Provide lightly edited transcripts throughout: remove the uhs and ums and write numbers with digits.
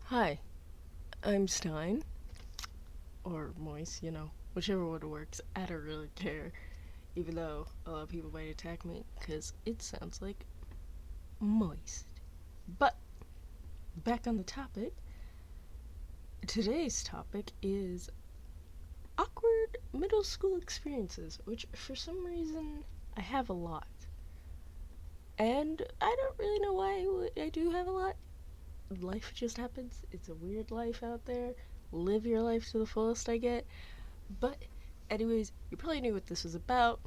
Hi, I'm Stein, or Moise, whichever one works. I don't really care, even though a lot of people might attack me because it sounds like moist. But back on the topic, today's topic is awkward middle school experiences, which for some reason I have a lot. And I don't really know why I do have a lot. Life just happens. It's a weird life out there. Live your life to the fullest, I get. But, anyways, you probably knew what this was about,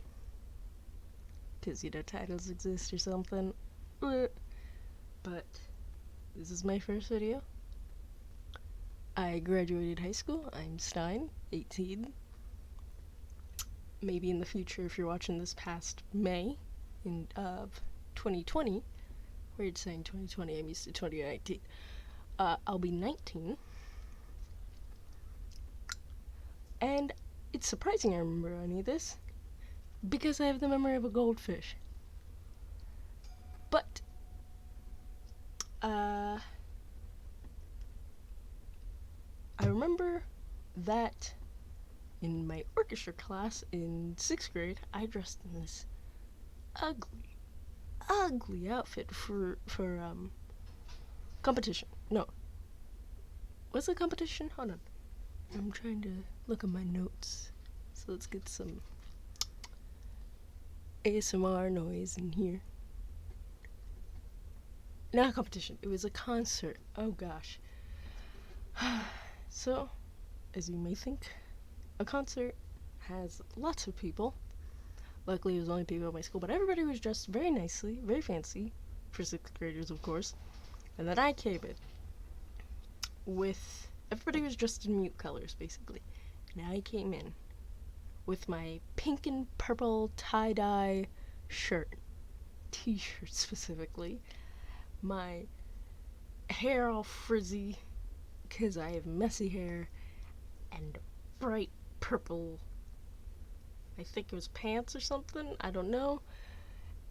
because, titles exist or something. But, this is my first video. I graduated high school. I'm Stein, 18. Maybe in the future, if you're watching this past May of 2020, weird saying 2020, I'm used to 2019. I'll be 19. And it's surprising I remember any of this, because I have the memory of a goldfish. But, I remember that in my orchestra class in 6th grade, I dressed in this ugly, ugly outfit for competition. No. What's the competition? Hold on. I'm trying to look at my notes. So let's get some ASMR noise in here. Not a competition. It was a concert. Oh gosh. So, as you may think, a concert has lots of people. Luckily, it was only people at my school, but everybody was dressed very nicely, very fancy, for 6th graders, of course. And then I came in with. Everybody was dressed in mute colors, basically. And I came in with my pink and purple tie dye shirt, t shirt specifically, my hair all frizzy, because I have messy hair, and bright purple, I think it was pants or something, I don't know.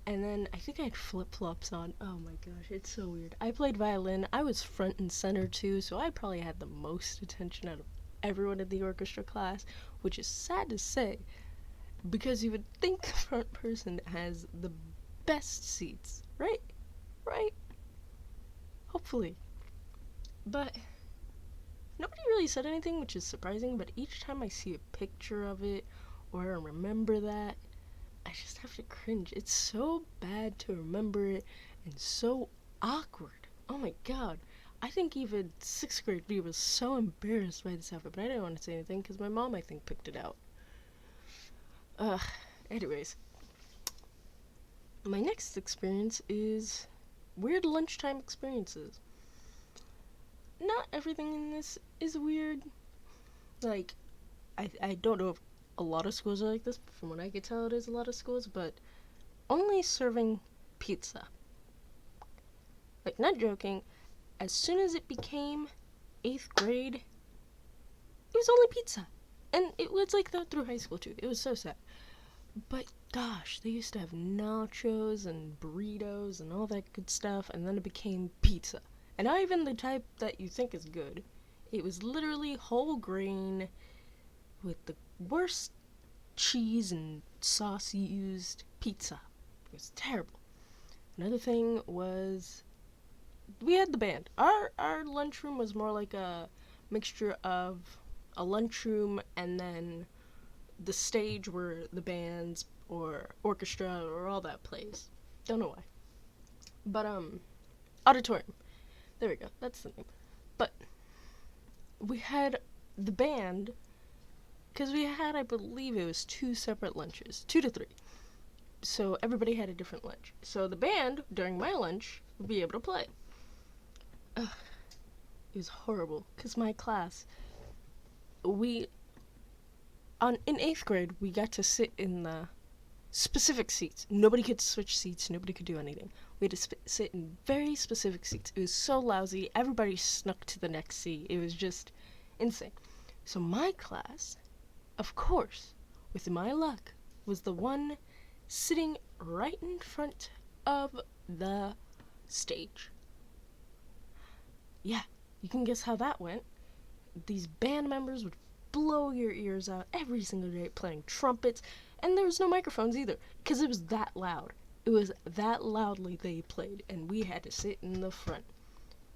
And then I think I had flip flops on. Oh my gosh, it's so weird. I played violin. I was front and center too, so I probably had the most attention out of everyone in the orchestra class, which is sad to say, because you would think the front person has the best seats, right? Right? Hopefully. But nobody really said anything, which is surprising, but each time I see a picture of it or I remember that, I just have to cringe. It's so bad to remember it and so awkward. Oh my god. I think even 6th grade me was so embarrassed by this outfit, but I didn't want to say anything because my mom, I think, picked it out. Ugh. Anyways, my next experience is weird lunchtime experiences. Not everything in this is weird. Like, I don't know if a lot of schools are like this, but from what I can tell, it is a lot of schools, but only serving pizza. Like, not joking, as soon as it became 8th grade, it was only pizza. And it was like that through high school too. It was so sad. But gosh, they used to have nachos and burritos and all that good stuff, and then it became pizza. And not even the type that you think is good. It was literally whole grain with the worst cheese and sauce used pizza. It was terrible. Another thing was we had the band. Our lunchroom was more like a mixture of a lunchroom and then the stage where the bands or orchestra or all that plays. Don't know why. But auditorium. There we go. That's the name. But we had the band because we had, I believe it was 2 separate lunches, 2 to 3. So everybody had a different lunch. So the band during my lunch would be able to play. Ugh, it was horrible because my class, we on in 8th grade we got to sit in the specific seats. Nobody could switch seats. Nobody could do anything. We had to sit in very specific seats. It was so lousy. Everybody snuck to the next seat. It was just insane. So my class, of course, with my luck, was the one sitting right in front of the stage. Yeah, You can guess how that went. These band members would blow your ears out every single day playing trumpets, and there was no microphones either, because it was that loud. It was that loudly they played, and we had to sit in the front.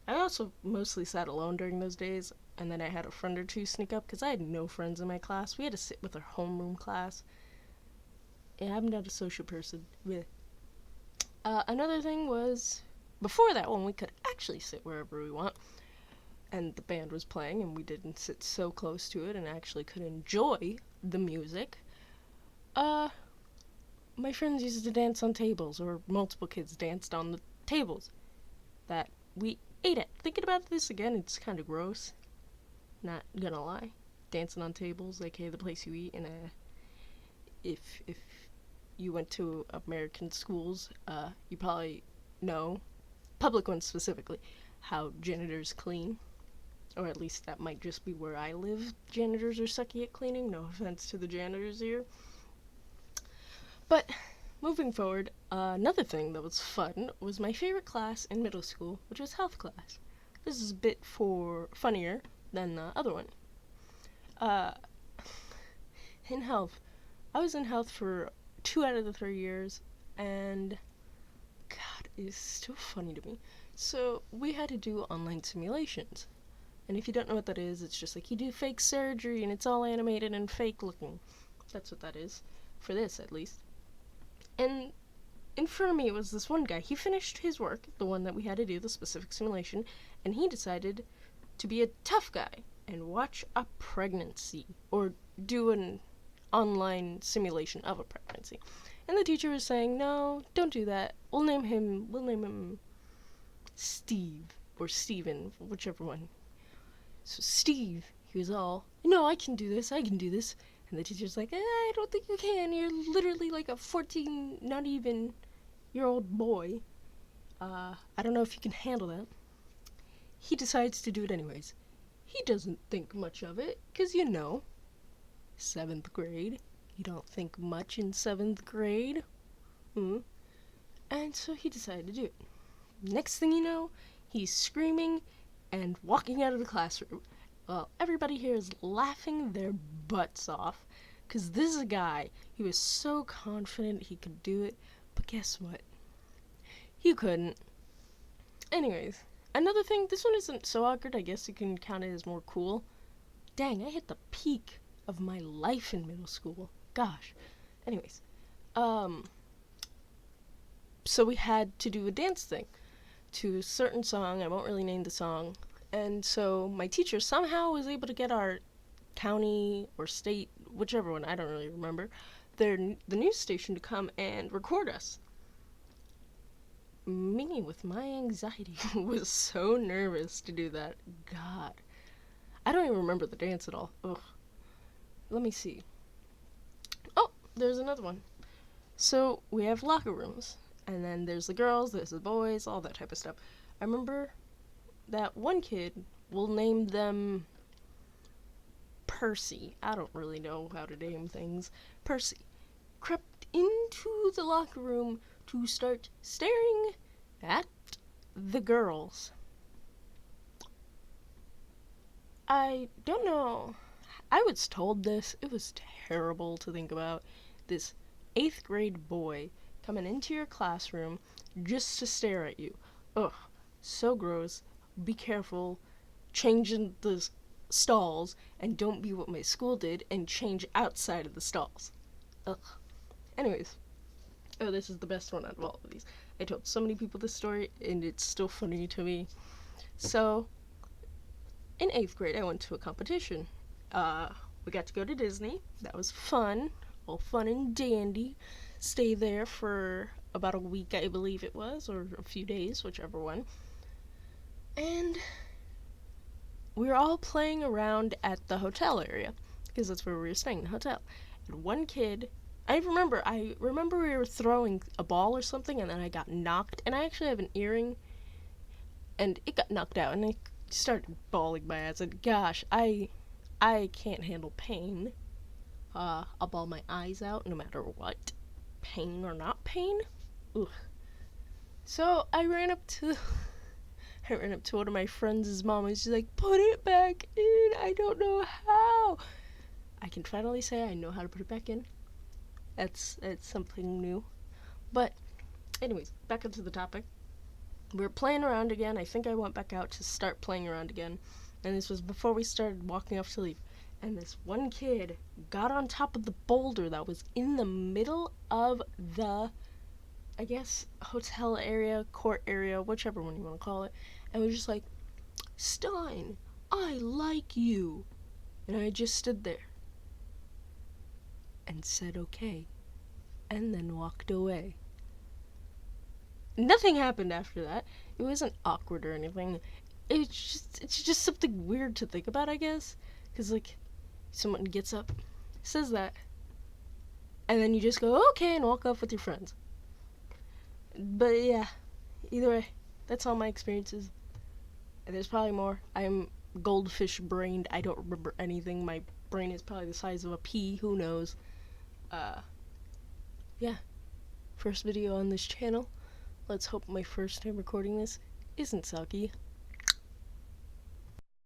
I also mostly sat alone during those days, and then I had a friend or two sneak up because I had no friends in my class. We had to sit with our homeroom class. Yeah, I'm not a social person. Bleh. Another thing was, before that one, we could actually sit wherever we want, and the band was playing, and we didn't sit so close to it and actually could enjoy the music. Uh, my friends used to dance on tables, or multiple kids danced on the tables that we ate at. Thinking about this again, it's kind of gross. Not gonna lie. Dancing on tables, aka the place you eat, and if you went to American schools, you probably know, public ones specifically, how janitors clean. Or at least that might just be where I live. Janitors are sucky at cleaning. No offense to the janitors here. But moving forward, another thing that was fun was my favorite class in middle school, which was health class. This is a bit funnier than the other one. Uh, in health, I was in health for 2 out of the 3 years, and God, it's still funny to me. So we had to do online simulations. And if you don't know what that is, it's just like you do fake surgery and it's all animated and fake looking. That's what that is. For this, at least. And in front of me was this one guy. He finished his work, the one that we had to do, the specific simulation, and he decided to be a tough guy and watch a pregnancy, or do an online simulation of a pregnancy. And the teacher was saying, no, don't do that. We'll name him Steve, or Steven, whichever one. So Steve, he was all, no, I can do this. And the teacher's like, I don't think you can. You're literally like a 14, not even year old boy. I don't know if you can handle that. He decides to do it anyways. He doesn't think much of it, 'cause 7th grade. You don't think much in 7th grade. And so he decided to do it. Next thing you know, he's screaming and walking out of the classroom. Well, everybody here is laughing their butts off, because this is a guy, he was so confident he could do it, but guess what? He couldn't. Anyways, another thing, this one isn't so awkward, I guess you can count it as more cool. Dang, I hit the peak of my life in middle school. Gosh. Anyways, so we had to do a dance thing to a certain song. I won't really name the song. And so my teacher somehow was able to get our county or state, whichever one, I don't really remember, the news station to come and record us. Me, with my anxiety, was so nervous to do that. God. I don't even remember the dance at all. Ugh. Let me see. Oh, there's another one. So we have locker rooms. And then there's the girls, there's the boys, all that type of stuff. I remember that one kid, we'll name them Percy. I don't really know how to name things. Percy crept into the locker room to start staring at the girls. I don't know. I was told this. It was terrible to think about. This 8th grade boy coming into your classroom just to stare at you. Ugh, so gross. Be careful. Change in the stalls, and don't be what my school did and change outside of the stalls. Ugh. Anyways. Oh, this is the best one out of all of these. I told so many people this story, and it's still funny to me. So, in 8th grade, I went to a competition. We got to go to Disney. That was fun. All fun and dandy. Stay there for about a week, I believe it was, or a few days, whichever one. And we were all playing around at the hotel area, because that's where we were staying, the hotel. And one kid, I remember we were throwing a ball or something, and then I got knocked, and I actually have an earring, and it got knocked out, and I started bawling my ass, and gosh, I can't handle pain. I'll bawl my eyes out no matter what, pain or not pain. Ugh. So I ran up to I ran up to one of my friends' mom and she's like, put it back in. I don't know how. I can finally say I know how to put it back in. It's something new. But anyways, back up to the topic. We were playing around again. I think I went back out to start playing around again. And this was before we started walking off to leave. And this one kid got on top of the boulder that was in the middle of the, I guess, hotel area, court area, whichever one you want to call it. And was just like, Stein, I like you. And I just stood there and said okay. And then walked away. Nothing happened after that. It wasn't awkward or anything. It's just something weird to think about, I guess. Because, like, someone gets up, says that, and then you just go, okay, and walk off with your friends. But yeah, either way, that's all my experiences. And there's probably more. I'm goldfish brained. I don't remember anything. My brain is probably the size of a pea. Who knows? Yeah. First video on this channel. Let's hope my first time recording this isn't sucky.